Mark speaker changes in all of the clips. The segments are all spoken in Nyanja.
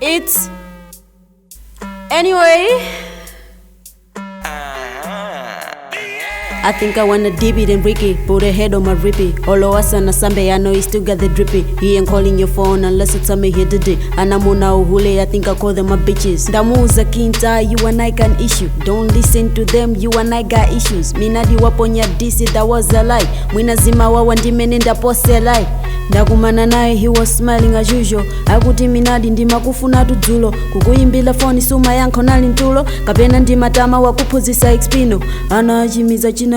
Speaker 1: It's anyway. I think I wanna dip it and Ricky, put a head on my rippy. Olo asana sambe, I know you still got the drippy. He ain't calling your phone unless it's me here today. Anamuna uhule, I think I call them my bitches. Damuza kinta, you and I can issue. Don't listen to them, you and I got issues. Minadi waponya disi, that was a lie. Mwina zima wawandi menenda pose lie. Ndakumana naye, he was smiling as usual. Akuti minadi ndima kufuna tudzulo. Kukuyimbila phone suma yanko nali ntulo. Kapena ndima tama wakupuzisa expino. Anachimiza china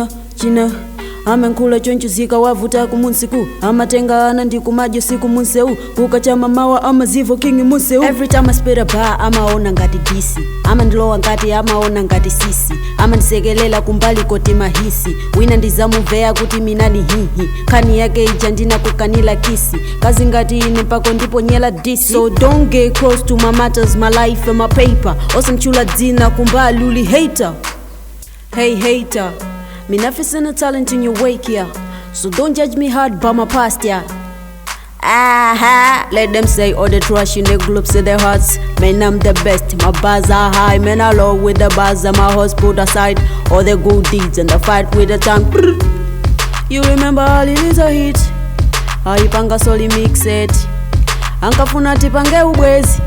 Speaker 1: amenkula chonchuzika wavuta kumunsiku amatenga ana ndikumajo siku munseu kukachama mawa amazivo king munseu. Every time I spit a bar amaona ngati DC amandilowa ngati amaona ngati sisi amandisekelela kumbali koti mahisi wina ndizamuvea kuti minani hihi kani yake ija ndina kukanila kisi kazi ngati ine pako ndipo nyela DC. So don't get close to my matters, my life and my paper. Osamchula dzina kumbali uli hater. Hey hater, me never seen a talent in your wake, yeah. So don't judge me hard by my past, yeah. Aha, let them say all the trash in the globes in their hearts. Man, I'm the best, my bars are high. Man, I love with the bars and my horse put aside all the good deeds and the fight with the tongue. You remember all it is a hit. Aipanga soli mix it. Ankafuna tipange ubwezi.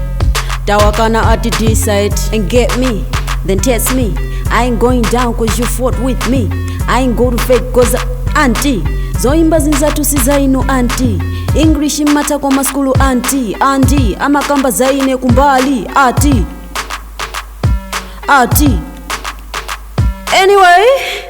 Speaker 1: Tawakana ati decide and get me, then test me. I ain't going down cause you fought with me. I ain't go to fake cause auntie. Zoimba zinzatu sizainu auntie. English mata kwa maskulu auntie. Auntie, ama kamba zaine kumbali ati. Anyway.